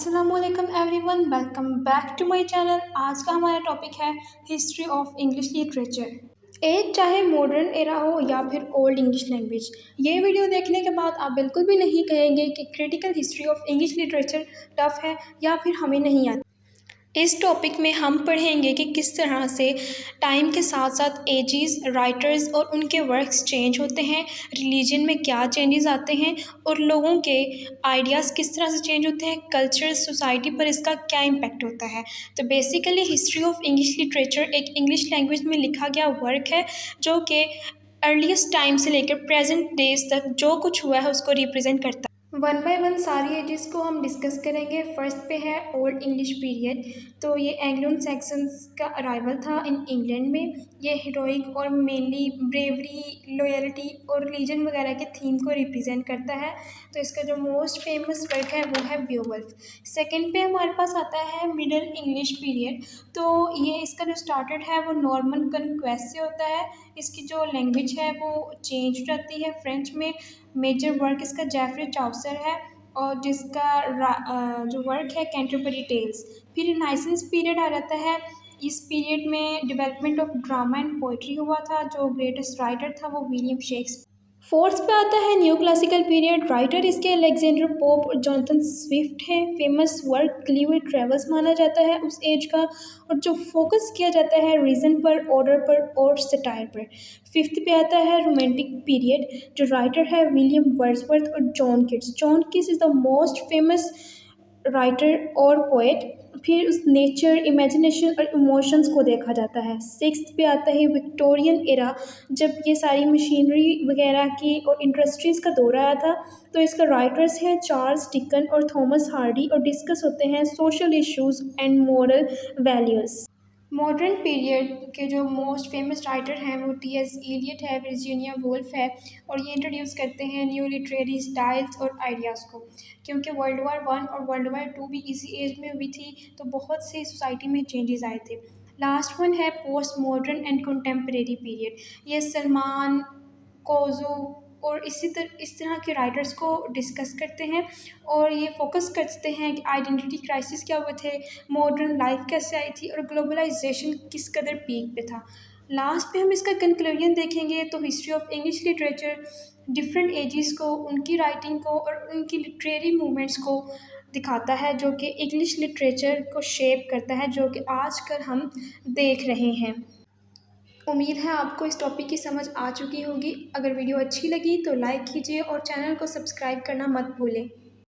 Aslam everyone, welcome back to my channel. आज का हमारा टॉपिक है history of English literature. As चाहे मॉडर्न एरा हो या फिर ओल्ड इंग्लिश लैंग्वेज, ये वीडियो देखने के बाद आप बिल्कुल भी नहीं कहेंगे कि critical history of English literature tough है या फिर हमें नहीं आती। इस टॉपिक में हम पढ़ेंगे कि किस तरह से टाइम के साथ साथ एजेस, राइटर्स और उनके वर्क्स चेंज होते हैं, रिलीजन में क्या चेंजेस आते हैं और लोगों के आइडियाज़ किस तरह से चेंज होते हैं, कल्चर, सोसाइटी पर इसका क्या इम्पेक्ट होता है। तो basically history of English literature एक इंग्लिश लैंग्वेज में लिखा गया वर्क है जो कि अर्लीस्ट टाइम से लेकर प्रेजेंट डेज तक जो कुछ हुआ है उसको रिप्रेजेंट करता है। वन बाय वन सारी एजेस को हम डिस्कस करेंगे। फर्स्ट पे है ओल्ड इंग्लिश पीरियड। तो ये एंग्लो सैक्सन्स का अराइवल था इन इंग्लैंड में। ये हीरोइक और मेनली ब्रेवरी, लॉयल्टी और रिलीजन वगैरह के थीम को रिप्रेजेंट करता है। तो इसका जो मोस्ट फेमस वर्क है वो है बियोवल्फ। सेकेंड पे हमारे पास आता है मिडल इंग्लिश पीरियड। तो ये इसका जो स्टार्टेड है वो नॉर्मन कन्क्वेस्ट से होता है। इसकी जो लैंग्वेज है वो चेंज हो जाती है फ्रेंच में। मेजर वर्क इसका जेफरी चाउसर है और जिसका जो वर्क है कैंटरबरी टेल्स। फिर रिनाइसेंस पीरियड आ जाता है। इस पीरियड में development of drama and poetry हुआ था। जो ग्रेटेस्ट राइटर था वो विलियम शेक्सपियर। फोर्थ पे आता है न्यू क्लासिकल पीरियड। राइटर इसके अलेक्जेंडर पोप और जॉनथन स्विफ्ट हैं। फेमस वर्क ग्लीवे ट्रेवल्स माना जाता है उस एज का, और जो फोकस किया जाता है रीजन पर, ऑर्डर पर और सटायर पर। फिफ्थ पे आता है रोमांटिक पीरियड। जो राइटर है विलियम वर्ड्सवर्थ और John Keats. John Keats is the most famous writer और पोएट। फिर उस नेचर, इमेजिनेशन और इमोशंस को देखा जाता है। सिक्स्थ पे आता है विक्टोरियन एरा, जब ये सारी मशीनरी वगैरह की और इंडस्ट्रीज़ का दौर आया था। तो इसका राइटर्स हैं चार्ल्स डिकन और थॉमस हार्डी, और डिस्कस होते हैं social issues and moral values. Modern period के जो मोस्ट फेमस राइटर हैं वो टी.एस. इलियट है, वर्जीनिया वुल्फ है, और ये इंट्रोड्यूस करते हैं न्यू लिटरेरी स्टाइल्स और आइडियाज़ को। क्योंकि वर्ल्ड वार वन और वर्ल्ड वार टू भी इसी एज में हुई थी, तो बहुत से सोसाइटी में चेंजेस आए थे। लास्ट वन है post modern and contemporary period. ये सलमान, कोजो और इस तरह के राइटर्स को डिस्कस करते हैं, और ये फोकस करते हैं कि आइडेंटिटी क्राइसिस क्या हुए थे, मॉडर्न लाइफ कैसे आई थी और ग्लोबलाइजेशन किस कदर पीक पे था। लास्ट में हम इसका कंक्लूजन देखेंगे। तो history of English literature different ages को, उनकी राइटिंग को और उनकी लिटरेरी मूवमेंट्स को दिखाता है, जो कि इंग्लिश लिटरेचर को शेप करता है, जो कि आजकल हम देख रहे हैं। उम्मीद है आपको इस टॉपिक की समझ आ चुकी होगी। अगर वीडियो अच्छी लगी तो लाइक कीजिए और चैनल को सब्सक्राइब करना मत भूलें।